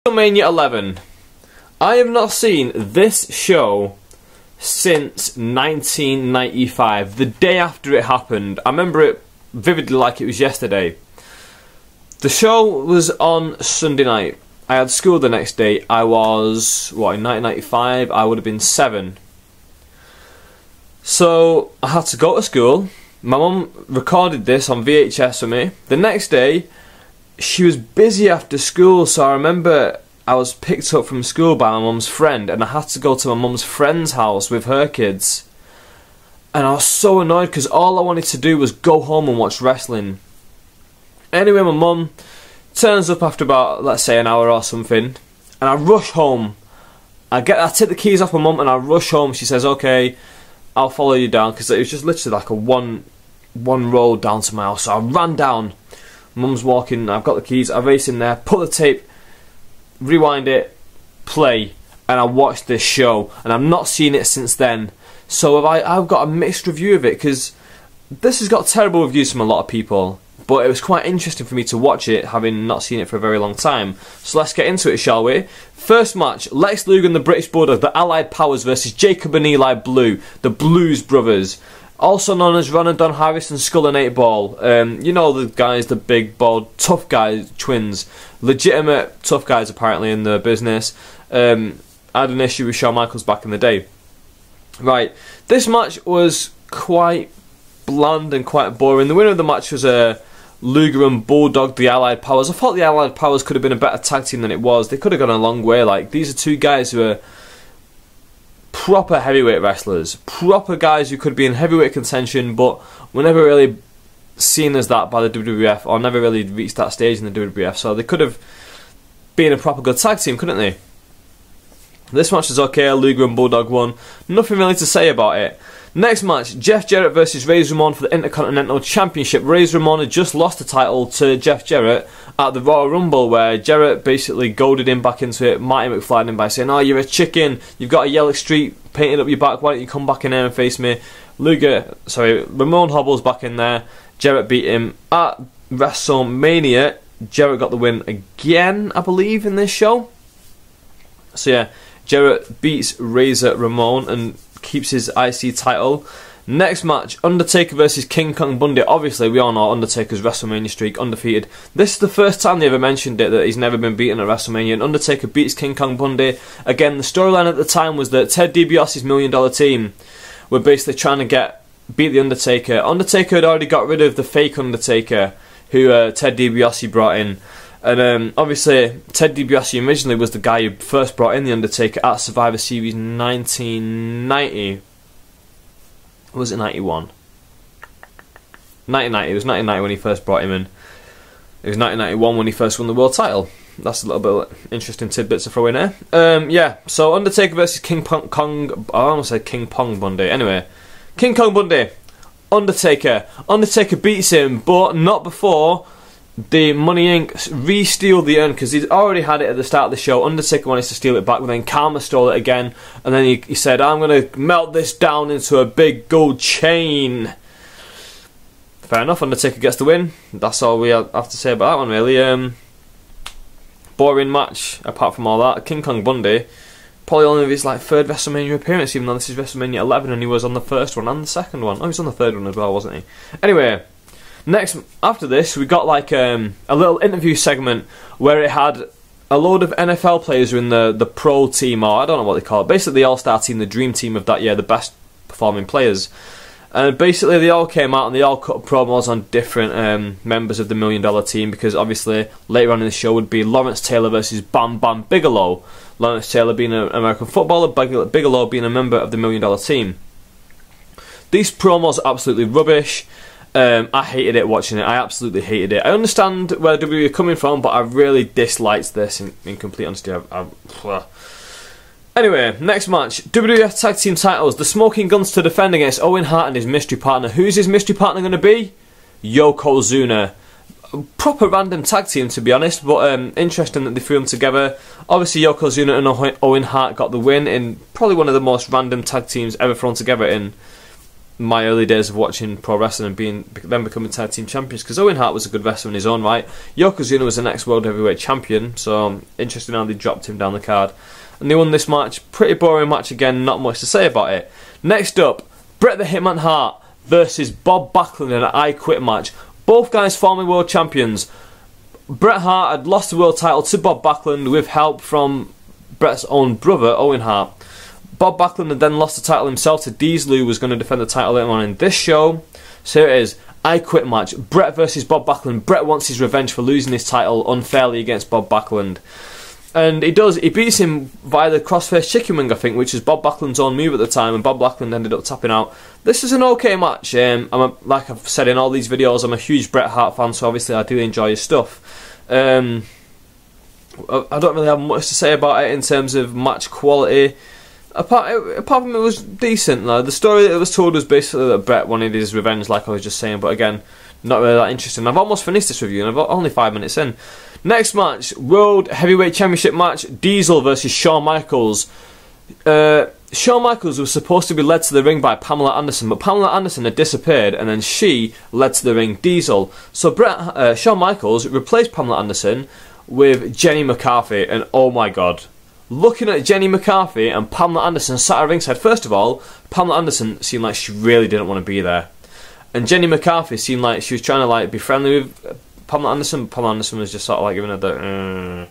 Wrestlemania 11. I have not seen this show since 1995, the day after it happened. I remember it vividly like it was yesterday. The show was on Sunday night. I had school the next day. I was, what, in 1995? I would have been 7. So, I had to go to school. My mum recorded this on VHS for me. The next day, she was busy after school, so I remember I was picked up from school by my mum's friend, and I had to go to my mum's friend's house with her kids. And I was so annoyed because all I wanted to do was go home and watch wrestling. Anyway, my mum turns up after about, let's say, an hour or something, and I rush home. I take the keys off my mum and I rush home. She says, "Okay, I'll follow you down," because it was just literally like a one road down to my house. So I ran down. Mum's walking, I've got the keys, I race in there, put the tape, rewind it, play, and I watched this show, and I've not seen it since then. So I've got a mixed review of it, because this has got terrible reviews from a lot of people, but it was quite interesting for me to watch it, having not seen it for a very long time. So let's get into it, shall we? First match, Lex Luger and the British Bulldog, the Allied Powers versus Jacob and Eli Blue, the Blues Brothers. Also known as Ron and Don Harris and Skull and 8 Ball. You know the guys, the big, bald, tough guys, twins. Legitimate tough guys apparently in the business. I had an issue with Shawn Michaels back in the day. Right, this match was quite bland and quite boring. The winner of the match was Luger and Bulldog, the Allied Powers. I thought the Allied Powers could have been a better tag team than it was. They could have gone a long way. Like, these are two guys who are proper heavyweight wrestlers, proper guys who could be in heavyweight contention, but were never really seen as that by the WWF, or never really reached that stage in the WWF, so they could have been a proper good tag team, couldn't they? This match was okay. Luger and Bulldog won. Nothing really to say about it. Next match, Jeff Jarrett versus Razor Ramon for the Intercontinental Championship. Razor Ramon had just lost the title to Jeff Jarrett at the Royal Rumble, where Jarrett basically goaded him back into it, Marty McFly him by saying, "Oh, you're a chicken, you've got a yellow streak painted up your back, why don't you come back in there and face me?" Ramon hobbles back in there. Jarrett beat him at WrestleMania. Jarrett got the win again, I believe, in this show. So yeah, Jarrett beats Razor Ramon and keeps his IC title. Next match, Undertaker versus King Kong Bundy. Obviously, we all know Undertaker's WrestleMania streak, undefeated. This is the first time they ever mentioned it, that he's never been beaten at WrestleMania, and Undertaker beats King Kong Bundy. Again, the storyline at the time was that Ted DiBiase's $1 Million team were basically trying to beat the Undertaker. Undertaker had already got rid of the fake Undertaker, who Ted DiBiase brought in. And obviously, Ted DiBiase originally was the guy who first brought in the Undertaker at Survivor Series 1990. Or was it 91? 1990. It was 1990 when he first brought him in. It was 1991 when he first won the world title. That's a little bit of interesting tidbits to throw in there. Yeah, so Undertaker versus King Kong. I almost said King Pong Bundy. Anyway, King Kong Bundy. Undertaker. Undertaker beats him, but not before the Money Inc. re-steal the urn, because he'd already had it at the start of the show. Undertaker wanted to steal it back, but then Karma stole it again, and then he said, "I'm going to melt this down into a big gold chain." Fair enough, Undertaker gets the win. That's all we have to say about that one, really. Boring match, apart from all that. King Kong Bundy, probably only of his third WrestleMania appearance, even though this is WrestleMania 11, and he was on the first one and the second one. Oh, he was on the third one as well, wasn't he? Anyway, next, after this, we got a little interview segment where it had a load of NFL players who were in the pro team, or I don't know what they call it, basically the all-star team, the dream team of that year, the best performing players. And basically they all came out and they all cut promos on different members of the $1 Million team, because obviously later on in the show would be Lawrence Taylor versus Bam Bam Bigelow. Lawrence Taylor being an American footballer, Bigelow being a member of the $1 Million team. These promos are absolutely rubbish. I hated it watching it. I absolutely hated it. I understand where WWE are coming from, but I really disliked this in complete honesty. Anyway, next match. WWF Tag Team titles. The Smoking Guns to defend against Owen Hart and his mystery partner. Who's his mystery partner going to be? Yokozuna. Proper random tag team, to be honest, but interesting that they threw them together. Obviously, Yokozuna and Owen Hart got the win in probably one of the most random tag teams ever thrown together in my early days of watching pro wrestling and then becoming tag team champions, because Owen Hart was a good wrestler in his own right. Yokozuna was the next world heavyweight champion, so interesting how they dropped him down the card. And they won this match. Pretty boring match again, not much to say about it. Next up, Bret the Hitman Hart versus Bob Backlund in an I Quit match. Both guys former world champions. Bret Hart had lost the world title to Bob Backlund with help from Bret's own brother, Owen Hart. Bob Backlund had then lost the title himself to Diesel, who was going to defend the title later on in this show. So here it is, I Quit match. Bret versus Bob Backlund. Bret wants his revenge for losing his title unfairly against Bob Backlund. And he does. He beats him via the crossface chicken wing, I think, which is Bob Backlund's own move at the time, and Bob Backlund ended up tapping out. This is an okay match. Like I've said in all these videos, I'm a huge Bret Hart fan, so obviously I do enjoy his stuff. I don't really have much to say about it in terms of match quality. Apart from it was decent. The story that was told was basically that Bret wanted his revenge, like I was just saying, but again, not really that interesting. I've almost finished this review and I'm only 5 minutes in. Next match, World Heavyweight Championship match, Diesel versus Shawn Michaels. Shawn Michaels was supposed to be led to the ring by Pamela Anderson, but Pamela Anderson had disappeared, and then she led to the ring Diesel. So Shawn Michaels replaced Pamela Anderson with Jenny McCarthy, and oh my god. Looking at Jenny McCarthy and Pamela Anderson sat at ringside, first of all, Pamela Anderson seemed like she really didn't want to be there. And Jenny McCarthy seemed like she was trying to be friendly with Pamela Anderson. Pamela Anderson was just sort of giving her the,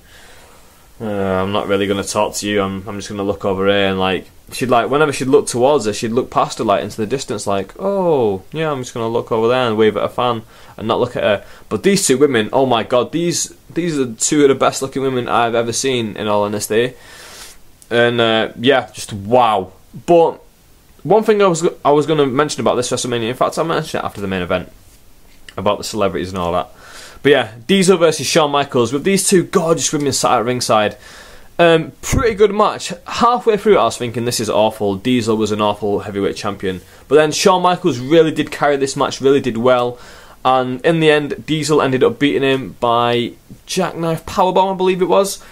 I'm not really going to talk to you, I'm just going to look over here, and she'd whenever she'd look towards her, she'd look past her into the distance oh, yeah, I'm just going to look over there and wave at a fan and not look at her. But these two women, oh my god, these are two of the best looking women I've ever seen, in all honesty. And yeah, just wow. But one thing I was going to mention about this WrestleMania, in fact I mentioned it after the main event, about the celebrities and all that. But yeah, Diesel versus Shawn Michaels, with these two gorgeous women sat at ringside. Pretty good match. Halfway through I was thinking, this is awful. Diesel was an awful heavyweight champion. But then Shawn Michaels really did carry this match, really did well. And in the end, Diesel ended up beating him by jackknife powerbomb, I believe it was.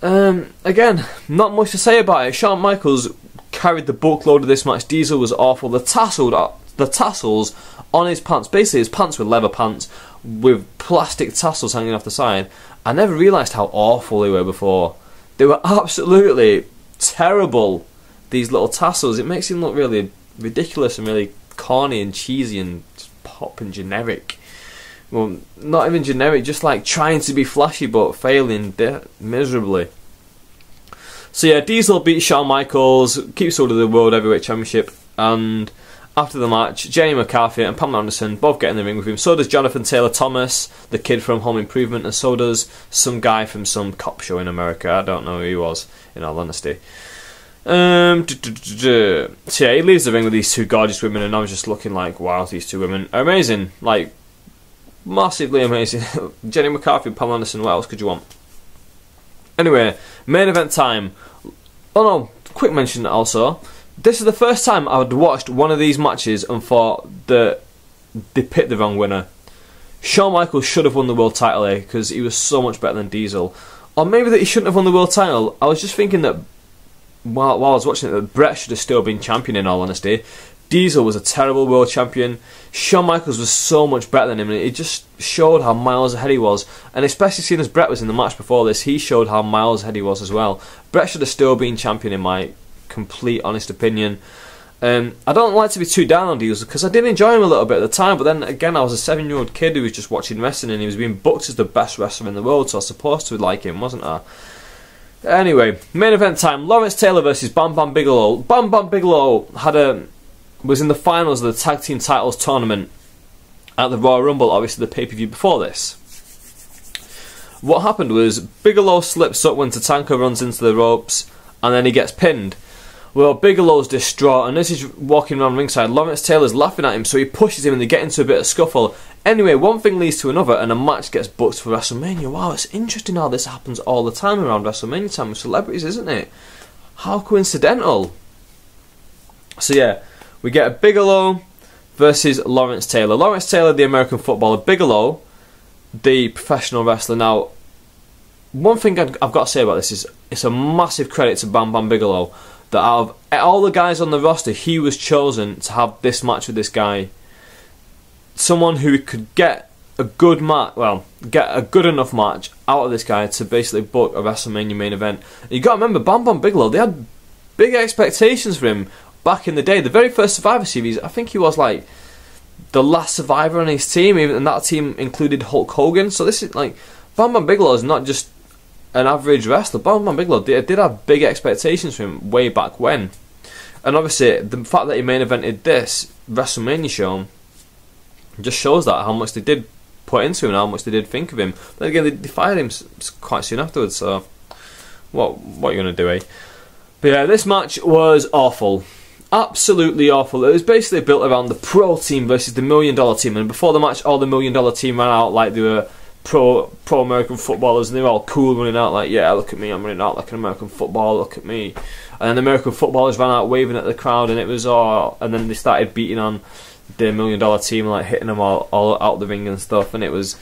Again, not much to say about it. Shawn Michaels carried the bulk load of this match. Diesel was awful. The tassels on his pants, basically his pants were leather pants with plastic tassels hanging off the side. I never realised how awful they were before. They were absolutely terrible, these little tassels. It makes him look really ridiculous and really corny and cheesy and pop and generic. Well, not even generic, just trying to be flashy but failing miserably. So yeah, Diesel beats Shawn Michaels, keeps hold of the World Heavyweight Championship, and after the match, Jenny McCarthy and Pamela Anderson both get in the ring with him. So does Jonathan Taylor Thomas, the kid from Home Improvement, and so does some guy from some cop show in America. I don't know who he was, in all honesty. So yeah, he leaves the ring with these two gorgeous women, and I was just looking wow, these two women are amazing. Massively amazing. Jenny McCarthy and Pamela Anderson, what else could you want? Anyway, main event time. Oh no, quick mention also. This is the first time I'd watched one of these matches and thought that they picked the wrong winner. Shawn Michaels should have won the world title here because he was so much better than Diesel. Or maybe that he shouldn't have won the world title. I was just thinking that while I was watching it, that Bret should have still been champion, in all honesty. Diesel was a terrible world champion. Shawn Michaels was so much better than him, and it just showed how miles ahead he was. And especially seeing as Bret was in the match before this, he showed how miles ahead he was as well. Bret should have still been champion, in my complete honest opinion. I don't like to be too down on Diesel because I did enjoy him a little bit at the time, but then again I was a 7-year-old kid who was just watching wrestling and he was being booked as the best wrestler in the world, so I was supposed to like him, wasn't I? Anyway, main event time, Lawrence Taylor versus Bam Bam Bigelow. Bam Bam Bigelow was in the finals of the Tag Team Titles tournament at the Royal Rumble, obviously the pay-per-view before this. What happened was Bigelow slips up when Tatanka runs into the ropes and then he gets pinned. Well, Bigelow's distraught, and as he's walking around ringside, Lawrence Taylor's laughing at him, so he pushes him and they get into a bit of scuffle. Anyway, one thing leads to another, and a match gets booked for WrestleMania. Wow, it's interesting how this happens all the time around WrestleMania time with celebrities, isn't it? How coincidental. So yeah, we get a Bigelow versus Lawrence Taylor. Lawrence Taylor, the American footballer. Bigelow, the professional wrestler. Now, one thing I've got to say about this is it's a massive credit to Bam Bam Bigelow. that out of all the guys on the roster, he was chosen to have this match with this guy. Someone who could get a good match, well, get a good enough match out of this guy to basically book a WrestleMania main event. You got to remember, Bam Bam Bigelow, they had big expectations for him back in the day. The very first Survivor Series, I think he was like the last survivor on his team, and that team included Hulk Hogan. So this is like, Bam Bam Bigelow is not just an average wrestler. Bam Bam Bigelow did have big expectations for him way back when. And obviously, the fact that he main evented this WrestleMania show just shows that how much they did put into him and how much they did think of him. But again, they fired him quite soon afterwards, so what are you going to do, eh? But yeah, this match was awful. Absolutely awful. It was basically built around the pro team versus the $1 Million team, and before the match, all the $1 Million team ran out like they were pro American footballers, and they were all cool, running out like, yeah, look at me, I'm running out like an American footballer, look at me. And then the American footballers ran out waving at the crowd, and it was all, and then they started beating on the $1 Million team, like hitting them all out the ring and stuff, and it was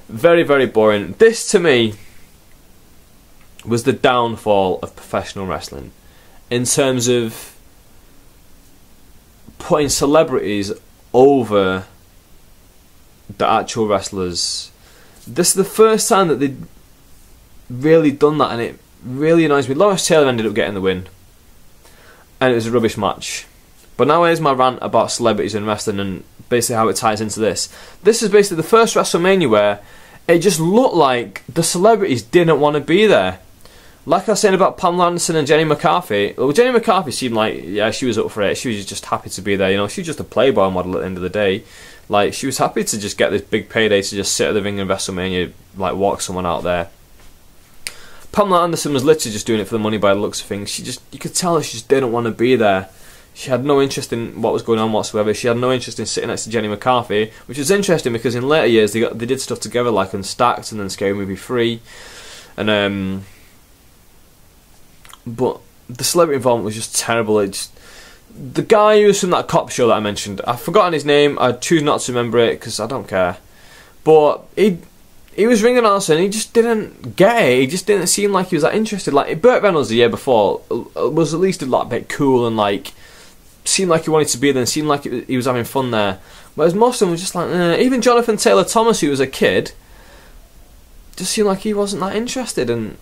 very, very boring. This, to me, was the downfall of professional wrestling in terms of putting celebrities over the actual wrestlers. This is the first time that they'd really done that, and it really annoys me. Lawrence Taylor ended up getting the win, and it was a rubbish match. But now here's my rant about celebrities in wrestling and basically how it ties into this. This is basically the first WrestleMania where it just looked like the celebrities didn't want to be there. Like I was saying about Pamela Anderson and Jenny McCarthy, well, Jenny McCarthy seemed like, yeah, she was up for it. She was just happy to be there, you know. She was just a Playboy model at the end of the day. Like, she was happy to just get this big payday to just sit at the ring in WrestleMania, like, walk someone out there. Pamela Anderson was literally just doing it for the money by the looks of things. You could tell she just didn't want to be there. She had no interest in what was going on whatsoever. She had no interest in sitting next to Jenny McCarthy, which is interesting because in later years they did stuff together, like on Stacked and then Scary Movie 3, and but the celebrity involvement was just terrible. The guy who was from that cop show that I mentioned, I've forgotten his name. I choose not to remember it because I don't care. But he was ringing us and he just didn't get it. He just didn't seem like he was that interested. Like Burt Reynolds the year before was at least a lot bit cool and like seemed like he wanted to be there and seemed like he was having fun there. Whereas most of them were just like, even Jonathan Taylor Thomas, who was a kid, just seemed like he wasn't that interested. And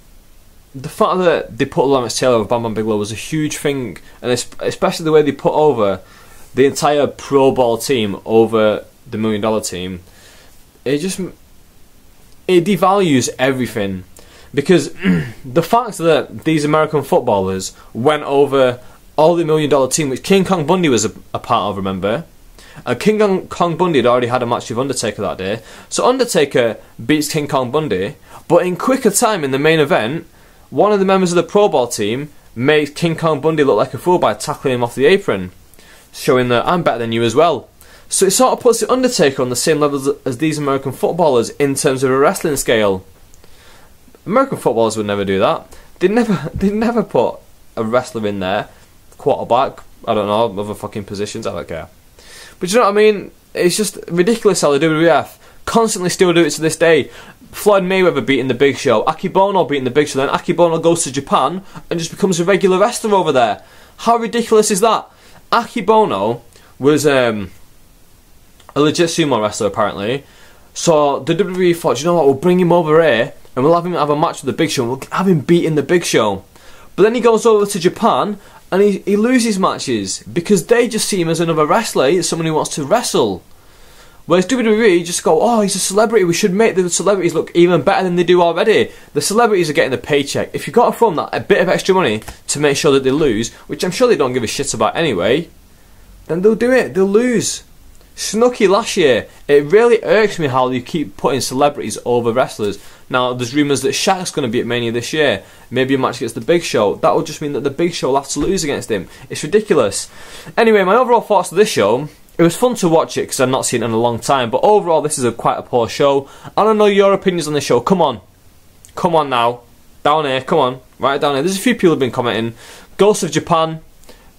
the fact that they put Lawrence Taylor over Bam Bam Bigelow was a huge thing, and especially the way they put over the entire Pro Bowl team over the $1 Million team. It devalues everything, because the fact that these American footballers went over all the $1 Million team, which King Kong Bundy was a part of, remember? And King Kong Bundy had already had a match with Undertaker that day, so Undertaker beats King Kong Bundy, but in quicker time in the main event, one of the members of the Pro Bowl team made King Kong Bundy look like a fool by tackling him off the apron, showing that I'm better than you as well. So it sort of puts the Undertaker on the same level as these American footballers in terms of a wrestling scale. American footballers would never do that. They never put a wrestler in there, quarterback, I don't know, other fucking positions, I don't care. But you know what I mean? It's just ridiculous how the WWF constantly still do it to this day. Floyd Mayweather beating the Big Show, Akibono beating the Big Show, then Akibono goes to Japan and just becomes a regular wrestler over there. How ridiculous is that? Akibono was a legit sumo wrestler apparently, so the WWE thought, you know what, we'll bring him over here and we'll have him have a match with the Big Show and we'll have him beating the Big Show. But then he goes over to Japan and he loses matches because they just see him as another wrestler. He's someone who wants to wrestle. Whereas WWE just go, oh, he's a celebrity, we should make the celebrities look even better than they do already. The celebrities are getting the paycheck. If you've got to throw them a bit of extra money to make sure that they lose, which I'm sure they don't give a shit about anyway, then they'll do it, they'll lose. Snooki last year, it really irks me how you keep putting celebrities over wrestlers. Now, there's rumours that Shaq's going to be at Mania this year, maybe a match against the Big Show. That would just mean that the Big Show will have to lose against him. It's ridiculous. Anyway, my overall thoughts of this show: it was fun to watch it because I've not seen it in a long time, but overall this is quite a poor show. I don't know your opinions on this show. Come on now, down here, come on, right down here. There's a few people who've been commenting. Ghost of Japan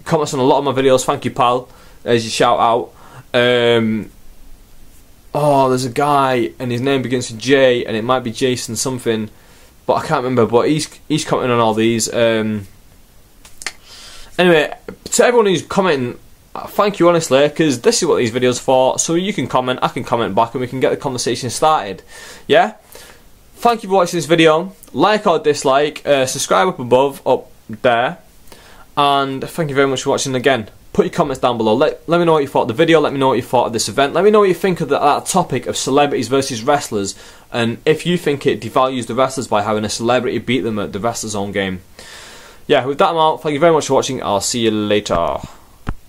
comments on a lot of my videos, thank you pal, as you shout out. Oh, there's a guy and his name begins with J and it might be Jason something, but I can't remember, but he's commenting on all these. Anyway, to everyone who's commenting, thank you honestly, because this is what these videos are for. So you can comment, I can comment back, and we can get the conversation started. Yeah? Thank you for watching this video. Like or dislike, subscribe up above, up there. And thank you very much for watching again. Put your comments down below. Let me know what you thought of the video. Let me know what you thought of this event. Let me know what you think of that topic of celebrities versus wrestlers. And if you think it devalues the wrestlers by having a celebrity beat them at the wrestlers' own game. Yeah, with that I'm out. Thank you very much for watching. I'll see you later.